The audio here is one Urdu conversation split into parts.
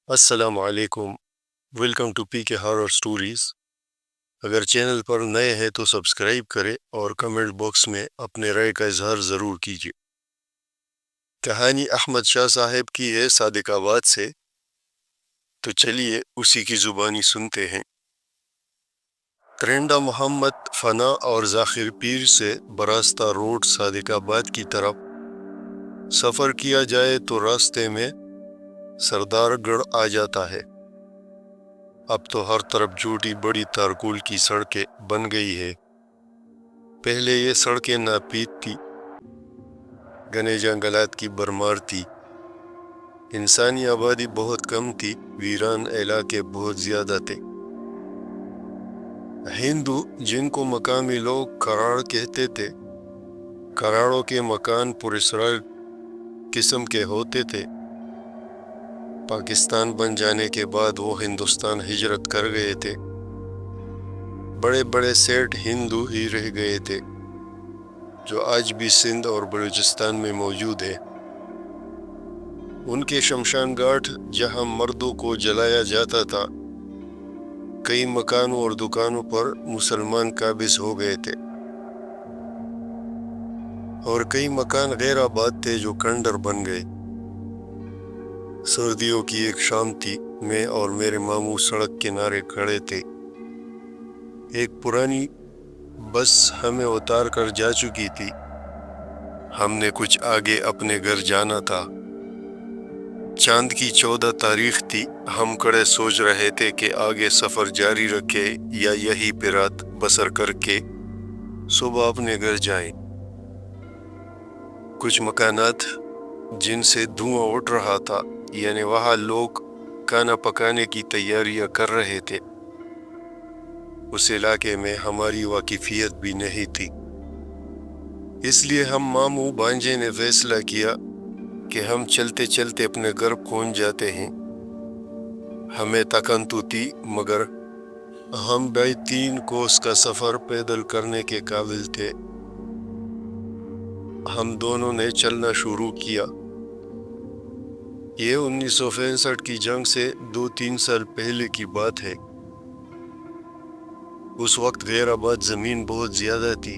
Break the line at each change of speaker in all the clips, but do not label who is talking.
السلام علیکم۔ ویلکم ٹو پی کے ہارر سٹوریز۔ اگر چینل پر نئے ہیں تو سبسکرائب کریں اور کمنٹ باکس میں اپنے رائے کا اظہار ضرور کیجیے۔ کہانی احمد شاہ صاحب کی ہے صادق آباد سے، تو چلیے اسی کی زبانی سنتے ہیں۔ ترنڈا محمد فنا اور ذاخر پیر سے براستہ روڈ صادق آباد کی طرف سفر کیا جائے تو راستے میں سردار گڑھ آ جاتا ہے۔ اب تو ہر طرف چھوٹی بڑی تارکول کی سڑکیں بن گئی ہے۔ پہلے یہ سڑکیں ناپید تھی، گھنے جنگلات کی بھرمار تھی، انسانی آبادی بہت کم تھی، ویران علاقے بہت زیادہ تھے۔ ہندو جن کو مقامی لوگ کراڑ کہتے تھے، کراڑوں کے مکان پراسرار قسم کے ہوتے تھے۔ پاکستان بن جانے کے بعد وہ ہندوستان ہجرت کر گئے تھے۔ بڑے بڑے سیٹ ہندو ہی رہ گئے تھے جو آج بھی سندھ اور بلوچستان میں موجود ہے۔ ان کے شمشان گھاٹ جہاں مردوں کو جلایا جاتا تھا، کئی مکانوں اور دکانوں پر مسلمان قابض ہو گئے تھے، اور کئی مکان غیر آباد تھے جو کھنڈر بن گئے۔ سردیوں کی ایک شام تھی، میں اور میرے ماموں سڑک کنارے کھڑے تھے۔ ایک پرانی بس ہمیں اتار کر جا چکی تھی۔ ہم نے کچھ آگے اپنے گھر جانا تھا۔ چاند کی 14 تاریخ تھی۔ ہم کھڑے سوچ رہے تھے کہ آگے سفر جاری رکھے یا یہی پہ رات بسر کر کے صبح اپنے گھر جائیں۔ کچھ مکانات جن سے دھواں اٹھ رہا تھا، یعنی وہاں لوگ کھانا پکانے کی تیاریاں کر رہے تھے۔ اس علاقے میں ہماری واقفیت بھی نہیں تھی، اس لیے ہم ماموں بھانجے نے فیصلہ کیا کہ ہم چلتے چلتے اپنے گھر پہنچ جاتے ہیں۔ ہمیں تکن تو تھی، مگر ہم بھائی 3 کوس کا سفر پیدل کرنے کے قابل تھے۔ ہم دونوں نے چلنا شروع کیا۔ یہ 1965 کی جنگ سے 2-3 سال پہلے کی بات ہے۔ اس وقت غیر آباد زمین بہت زیادہ تھی۔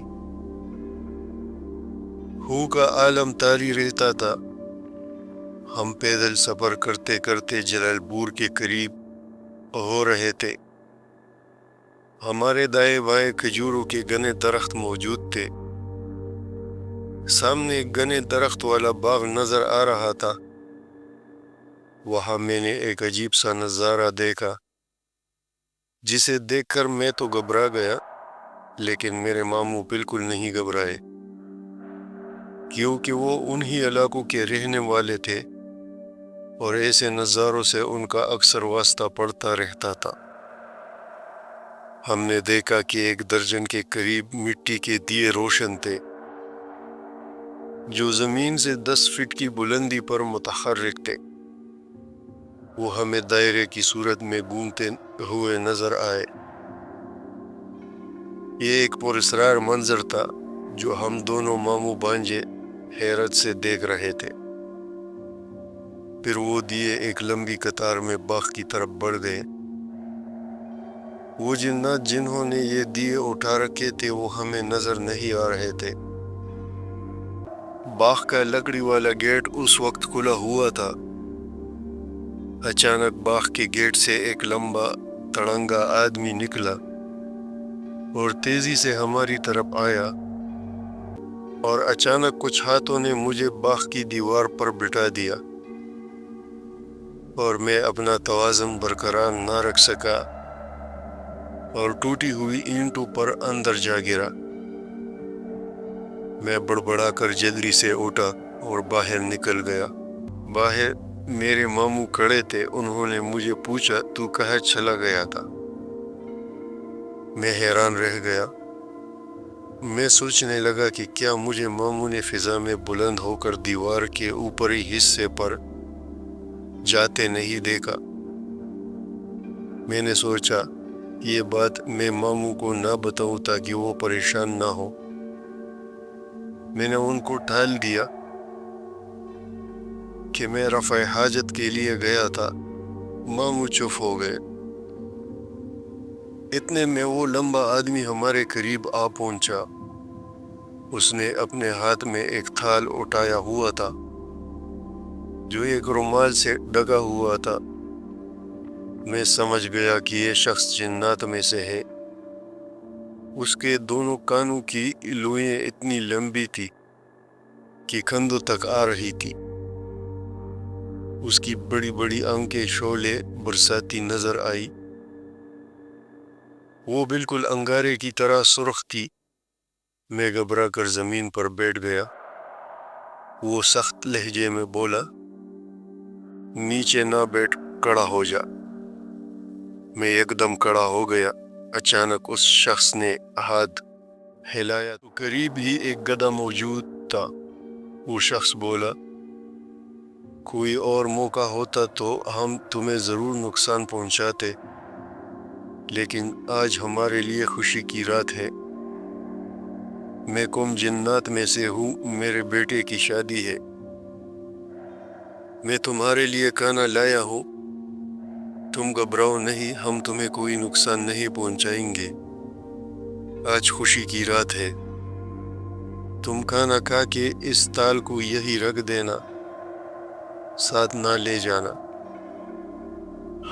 ہو کا عالم طاری رہتا تھا۔ ہم پیدل سفر کرتے کرتے جلال پور کے قریب ہو رہے تھے۔ ہمارے دائیں بائیں کھجوروں کے گھنے درخت موجود تھے۔ سامنے ایک گھنے درخت والا باغ نظر آ رہا تھا۔ وہاں میں نے ایک عجیب سا نظارہ دیکھا، جسے دیکھ کر میں تو گھبرا گیا، لیکن میرے ماموں بالکل نہیں گھبرائے، کیونکہ وہ انہی علاقوں کے رہنے والے تھے اور ایسے نظاروں سے ان کا اکثر واسطہ پڑتا رہتا تھا۔ ہم نے دیکھا کہ 1 درجن کے قریب مٹی کے دیے روشن تھے، جو زمین سے 10 فٹ کی بلندی پر متحرک تھے۔ وہ ہمیں دائرے کی صورت میں گھومتے ہوئے نظر آئے۔ یہ ایک پراسرار منظر تھا جو ہم دونوں ماموں بھانجے حیرت سے دیکھ رہے تھے۔ پھر وہ دیے ایک لمبی قطار میں باغ کی طرف بڑھ گئے۔ وہ جنات جنہوں نے یہ دیے اٹھا رکھے تھے وہ ہمیں نظر نہیں آ رہے تھے۔ باغ کا لکڑی والا گیٹ اس وقت کھلا ہوا تھا۔ اچانک باغ کے گیٹ سے ایک لمبا تڑنگا آدمی نکلا اور تیزی سے ہماری طرف آیا، اور اچانک کچھ ہاتھوں نے مجھے باغ کی دیوار پر بٹھا دیا، اور میں اپنا توازن برقرار نہ رکھ سکا اور ٹوٹی ہوئی اینٹوں پر اندر جا گرا۔ میں بڑبڑا کر جلدی سے اٹھا اور باہر نکل گیا۔ باہر میرے ماموں کھڑے تھے۔ انہوں نے مجھے پوچھا، تو کہاں چلا گیا تھا؟ میں حیران رہ گیا۔ میں سوچنے لگا کہ کیا مجھے ماموں نے فضا میں بلند ہو کر دیوار کے اوپری حصے پر جاتے نہیں دیکھا۔ میں نے سوچا یہ بات میں ماموں کو نہ بتاؤں تاکہ وہ پریشان نہ ہو۔ میں نے ان کو ٹال دیا کہ میں رفع حاجت کے لیے گیا تھا ماموں چپ ہو گئے۔ اتنے میں وہ لمبا آدمی ہمارے قریب آ پہنچا۔ اس نے اپنے ہاتھ میں ایک تھال اٹھایا ہوا تھا جو ایک رومال سے ڈھکا ہوا تھا۔ میں سمجھ گیا کہ یہ شخص جنات میں سے ہے۔ اس کے دونوں کانوں کی لوئیں اتنی لمبی تھی کہ کندھوں تک آ رہی تھی۔ اس کی بڑی بڑی آنکھیں شعلے برساتی نظر آئی۔ وہ بالکل انگارے کی طرح سرخ تھی۔ میں گھبرا کر زمین پر بیٹھ گیا۔ وہ سخت لہجے میں بولا، نیچے نہ بیٹھ، کھڑا ہو جا۔ میں ایک دم کھڑا ہو گیا۔ اچانک اس شخص نے ہاتھ ہلایا تو قریب ہی ایک گدھا موجود تھا۔ وہ شخص بولا، کوئی اور موقع ہوتا تو ہم تمہیں ضرور نقصان پہنچاتے، لیکن آج ہمارے لیے خوشی کی رات ہے۔ میں قوم جنات میں سے ہوں، میرے بیٹے کی شادی ہے۔ میں تمہارے لیے کھانا لایا ہوں۔ تم گھبراؤ نہیں، ہم تمہیں کوئی نقصان نہیں پہنچائیں گے۔ آج خوشی کی رات ہے۔ تم کھانا کھا کے اس تال کو یہی رکھ دینا، ساتھ نہ لے جانا۔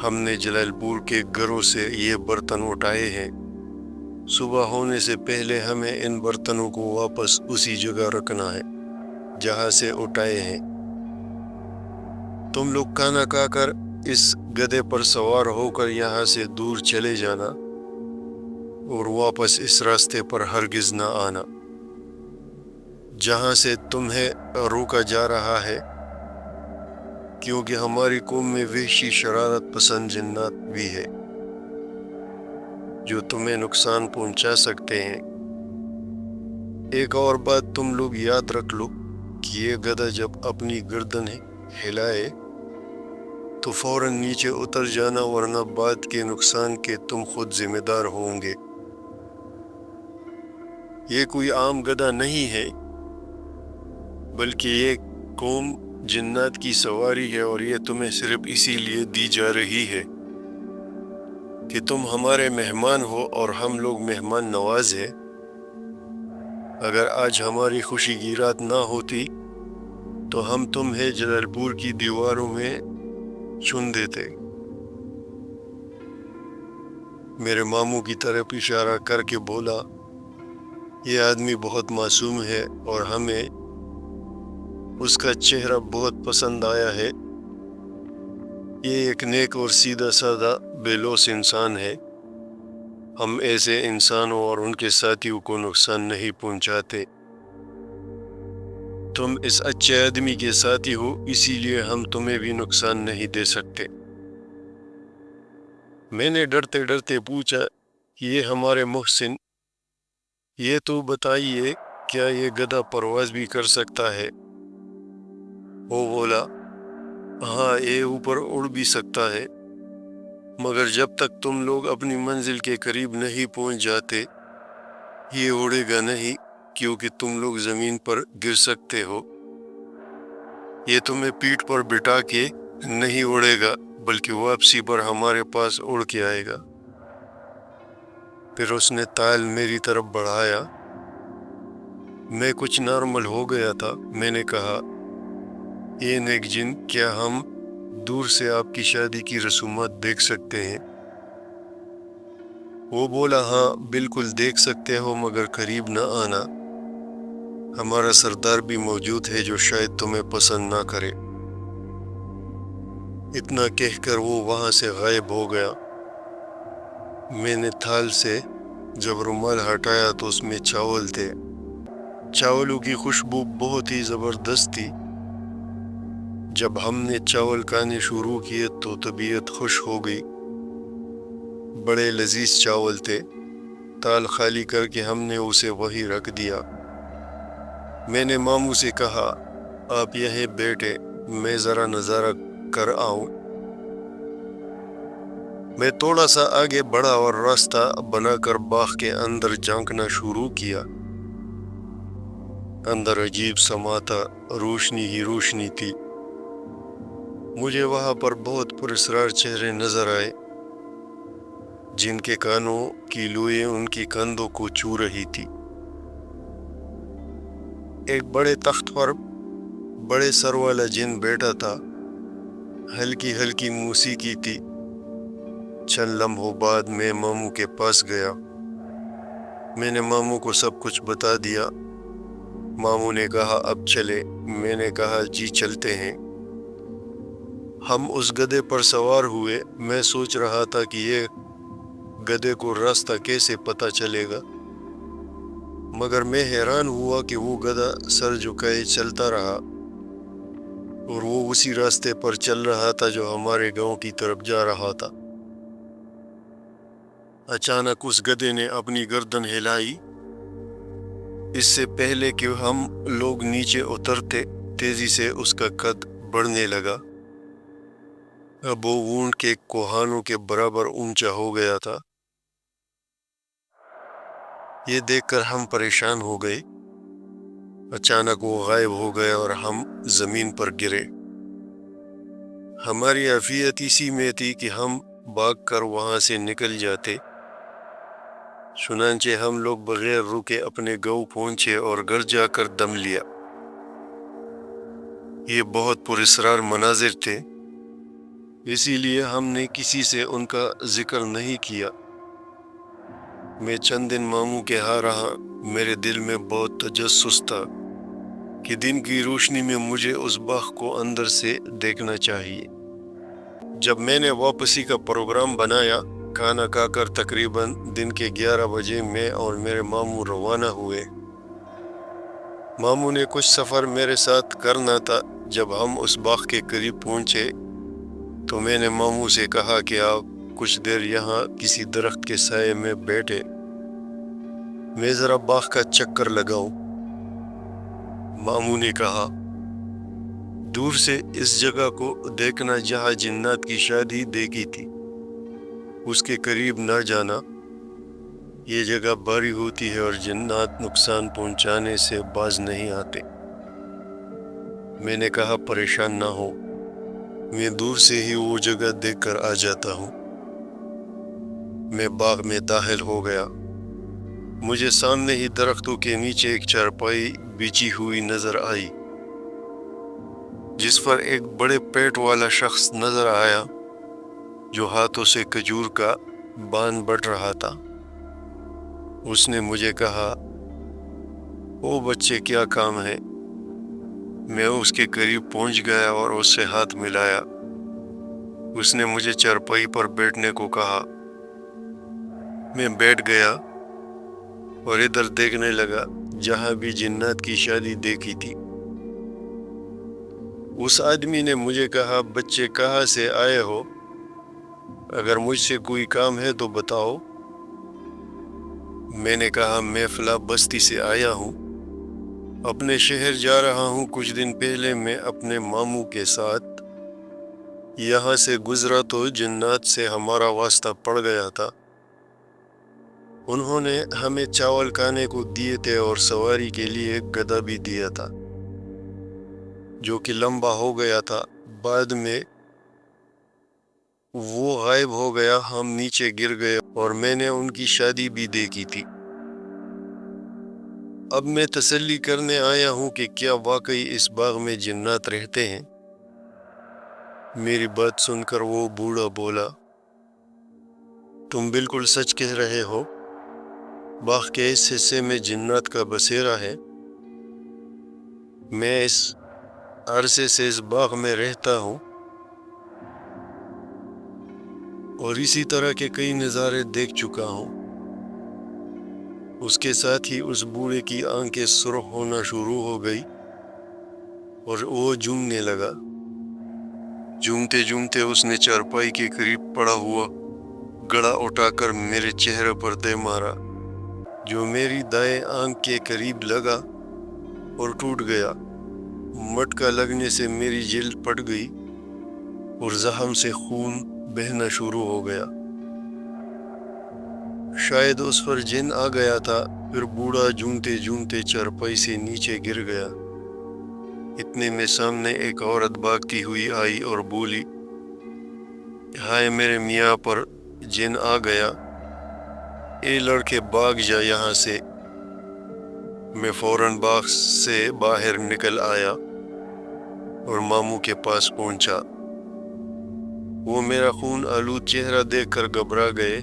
ہم نے جلال پور کے گھروں سے یہ برتن اٹھائے ہیں۔ صبح ہونے سے پہلے ہمیں ان برتنوں کو واپس اسی جگہ رکھنا ہے جہاں سے اٹھائے ہیں۔ تم لوگ کھانا کھا کر اس گدھے پر سوار ہو کر یہاں سے دور چلے جانا اور واپس اس راستے پر ہرگز نہ آنا جہاں سے تمہیں روکا جا رہا ہے، کیونکہ ہماری قوم میں وحشی شرارت پسند جنات بھی ہے جو تمہیں نقصان پہنچا سکتے ہیں۔ ایک اور بات تم لوگ یاد رکھ لو کہ یہ گدھا جب اپنی گردن ہلائے تو فوراً نیچے اتر جانا، ورنہ بعد کے نقصان کے تم خود ذمہ دار ہوں گے۔ یہ کوئی عام گدھا نہیں ہے، بلکہ یہ قوم جنات کی سواری ہے، اور یہ تمہیں صرف اسی لیے دی جا رہی ہے کہ تم ہمارے مہمان ہو اور ہم لوگ مہمان نواز ہیں۔ اگر آج ہماری خوشی کی رات نہ ہوتی تو ہم تمہیں جلال پور کی دیواروں میں چن دیتے۔ میرے ماموں کی طرف اشارہ کر کے بولا، یہ آدمی بہت معصوم ہے اور ہمیں اس کا چہرہ بہت پسند آیا ہے۔ یہ ایک نیک اور سیدھا سادہ بے لوث انسان ہے۔ ہم ایسے انسانوں اور ان کے ساتھیوں کو نقصان نہیں پہنچاتے۔ تم اس اچھے آدمی کے ساتھی ہو، اسی لیے ہم تمہیں بھی نقصان نہیں دے سکتے۔ میں نے ڈرتے ڈرتے پوچھا، یہ ہمارے محسن، یہ تو بتائیے کیا یہ گدھا پرواز بھی کر سکتا ہے؟ وہ بولا، ہاں، یہ اوپر اڑ بھی سکتا ہے، مگر جب تک تم لوگ اپنی منزل کے قریب نہیں پہنچ جاتے یہ اڑے گا نہیں، کیونکہ تم لوگ زمین پر گر سکتے ہو۔ یہ تمہیں پیٹھ پر بٹھا کے نہیں اڑے گا، بلکہ واپسی پر ہمارے پاس اڑ کے آئے گا۔ پھر اس نے تال میری طرف بڑھایا۔ میں کچھ نارمل ہو گیا تھا۔ میں نے کہا، یہ نیک جن، کیا ہم دور سے آپ کی شادی کی رسومات دیکھ سکتے ہیں؟ وہ بولا، ہاں بالکل دیکھ سکتے ہو، مگر قریب نہ آنا۔ ہمارا سردار بھی موجود ہے جو شاید تمہیں پسند نہ کرے۔ اتنا کہہ کر وہ وہاں سے غائب ہو گیا۔ میں نے تھال سے جب رومال ہٹایا تو اس میں چاول تھے۔ چاولوں کی خوشبو بہت ہی زبردست تھی۔ جب ہم نے چاول کھانے شروع کیے تو طبیعت خوش ہو گئی۔ بڑے لذیذ چاول تھے۔ تال خالی کر کے ہم نے اسے وہیں رکھ دیا۔ میں نے ماموں سے کہا، آپ یہیں بیٹھے، میں ذرا نظارہ کر آؤں۔ میں تھوڑا سا آگے بڑھا اور راستہ بنا کر باغ کے اندر جھانکنا شروع کیا۔ اندر عجیب سما تھا، روشنی ہی روشنی تھی۔ مجھے وہاں پر بہت پراسرار چہرے نظر آئے جن کے کانوں کی لوئیں ان کی کندھوں کو چھو رہی تھی۔ ایک بڑے تخت پر بڑے سر والا جن بیٹھا تھا، ہلکی ہلکی موسیقی تھی۔ چند لمحوں بعد میں ماموں کے پاس گیا۔ میں نے ماموں کو سب کچھ بتا دیا۔ ماموں نے کہا اب چلے۔ میں نے کہا جی چلتے ہیں۔ ہم اس گدھے پر سوار ہوئے۔ میں سوچ رہا تھا کہ یہ گدھے کو راستہ کیسے پتہ چلے گا، مگر میں حیران ہوا کہ وہ گدھا سر جھکائے چلتا رہا اور وہ اسی راستے پر چل رہا تھا جو ہمارے گاؤں کی طرف جا رہا تھا۔ اچانک اس گدھے نے اپنی گردن ہلائی۔ اس سے پہلے کہ ہم لوگ نیچے اترتے، تیزی سے اس کا قد بڑھنے لگا۔ اب وہ اونٹ کے کوہانوں کے برابر اونچا ہو گیا تھا۔ یہ دیکھ کر ہم پریشان ہو گئے۔ اچانک وہ غائب ہو گیا اور ہم زمین پر گرے۔ ہماری عافیت اسی میں تھی کہ ہم بھاگ کر وہاں سے نکل جاتے۔ چنانچہ ہم لوگ بغیر رکے اپنے گاؤں پہنچے اور گھر جا کر دم لیا۔ یہ بہت پراسرار مناظر تھے، اسی لیے ہم نے کسی سے ان کا ذکر نہیں کیا۔ میں چند دن ماموں کے ہاں رہا۔ میرے دل میں بہت تجسس تھا کہ دن کی روشنی میں مجھے اس باغ کو اندر سے دیکھنا چاہیے۔ جب میں نے واپسی کا پروگرام بنایا، کھانا کھا کر تقریباً دن کے 11 بجے میں اور میرے ماموں روانہ ہوئے۔ ماموں نے کچھ سفر میرے ساتھ کرنا تھا۔ جب ہم اس باغ کے قریب پہنچے تو میں نے ماموں سے کہا کہ آپ کچھ دیر یہاں کسی درخت کے سائے میں بیٹھے، میں ذرا باغ کا چکر لگاؤں۔ ماموں نے کہا دور سے اس جگہ کو دیکھنا جہاں جنات کی شادی دیکھی تھی، اس کے قریب نہ جانا، یہ جگہ بھاری ہوتی ہے اور جنات نقصان پہنچانے سے باز نہیں آتے۔ میں نے کہا پریشان نہ ہو، میں دور سے ہی وہ جگہ دیکھ کر آ جاتا ہوں۔ میں باغ میں داخل ہو گیا۔ مجھے سامنے ہی درختوں کے نیچے ایک چارپائی بچھی ہوئی نظر آئی جس پر ایک بڑے پیٹ والا شخص نظر آیا جو ہاتھوں سے کھجور کا بان بٹ رہا تھا۔ اس نے مجھے کہا او بچے کیا کام ہے؟ میں اس کے قریب پہنچ گیا اور اس سے ہاتھ ملایا۔ اس نے مجھے چارپائی پر بیٹھنے کو کہا۔ میں بیٹھ گیا اور ادھر دیکھنے لگا جہاں بھی جنات کی شادی دیکھی تھی۔ اس آدمی نے مجھے کہا بچے کہاں سے آئے ہو؟ اگر مجھ سے کوئی کام ہے تو بتاؤ۔ میں نے کہا میں فلاں بستی سے آیا ہوں، اپنے شہر جا رہا ہوں۔ کچھ دن پہلے میں اپنے ماموں کے ساتھ یہاں سے گزرا تو جنات سے ہمارا واسطہ پڑ گیا تھا۔ انہوں نے ہمیں چاول کھانے کو دیے تھے اور سواری کے لیے ایک گدھا بھی دیا تھا جو کہ لمبا ہو گیا تھا۔ بعد میں وہ غائب ہو گیا، ہم نیچے گر گئے اور میں نے ان کی شادی بھی دیکھی تھی۔ اب میں تسلی کرنے آیا ہوں کہ کیا واقعی اس باغ میں جنات رہتے ہیں؟ میری بات سن کر وہ بوڑھا بولا تم بالکل سچ کہہ رہے ہو، باغ کے اس حصے میں جنات کا بسیرا ہے۔ میں اس عرصے سے اس باغ میں رہتا ہوں اور اسی طرح کے کئی نظارے دیکھ چکا ہوں۔ اس کے ساتھ ہی اس بوڑھے کی آنکھیں سرخ ہونا شروع ہو گئی اور وہ جھومنے لگا۔ جھومتے جھومتے اس نے چارپائی کے قریب پڑا ہوا گڑا اٹھا کر میرے چہرے پر دے مارا جو میری دائیں آنکھ کے قریب لگا اور ٹوٹ گیا۔ مٹکا لگنے سے میری جلد پھٹ گئی اور زخم سے خون بہنا شروع ہو گیا۔ شاید اس پر جن آ گیا تھا۔ پھر بوڑھا جھومتے جھومتے چارپائی سے نیچے گر گیا۔ اتنے میں سامنے ایک عورت بھاگتی ہوئی آئی اور بولی، ہائے میرے میاں پر جن آ گیا، اے لڑکے بھاگ جا یہاں سے۔ میں فوراً باغ سے باہر نکل آیا اور ماموں کے پاس پہنچا۔ وہ میرا خون آلود چہرہ دیکھ کر گھبرا گئے۔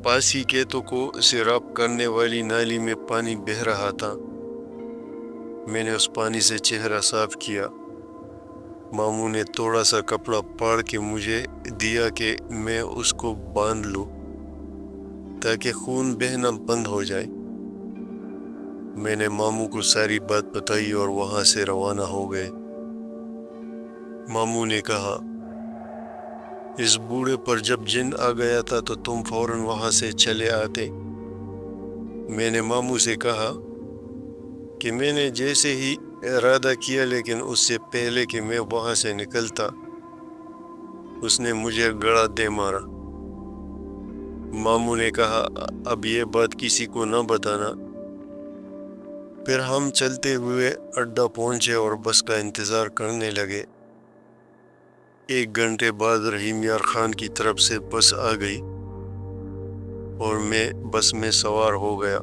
پاس ہی کھیتوں کو سیراب کرنے والی نالی میں پانی بہہ رہا تھا۔ میں نے اس پانی سے چہرہ صاف کیا۔ ماموں نے تھوڑا سا کپڑا پھاڑ کے مجھے دیا کہ میں اس کو باندھ لوں تاکہ خون بہنا بند ہو جائے۔ میں نے ماموں کو ساری بات بتائی اور وہاں سے روانہ ہو گئے۔ ماموں نے کہا، اس بوڑھے پر جب جن آ گیا تھا تو تم فوراً وہاں سے چلے آتے۔ میں نے ماموں سے کہا کہ میں نے جیسے ہی ارادہ کیا، لیکن اس سے پہلے کہ میں وہاں سے نکلتا اس نے مجھے گڑا دے مارا۔ ماموں نے کہا، اب یہ بات کسی کو نہ بتانا۔ پھر ہم چلتے ہوئے اڈا پہنچے اور بس کا انتظار کرنے لگے۔ 1 گھنٹے بعد رحیم یار خان کی طرف سے بس آ گئی اور میں بس میں سوار ہو گیا۔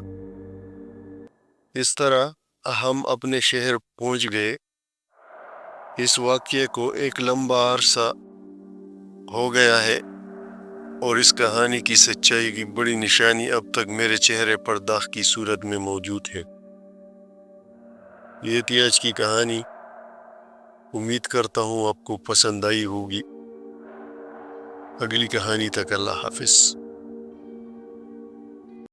اس طرح ہم اپنے شہر پہنچ گئے۔ اس واقعے کو ایک لمبا عرصہ ہو گیا ہے اور اس کہانی کی سچائی کی بڑی نشانی اب تک میرے چہرے پر داغ کی صورت میں موجود ہے۔ یہ تھی آج کی کہانی۔ امید کرتا ہوں آپ کو پسند آئی ہوگی۔ اگلی کہانی تک اللہ حافظ۔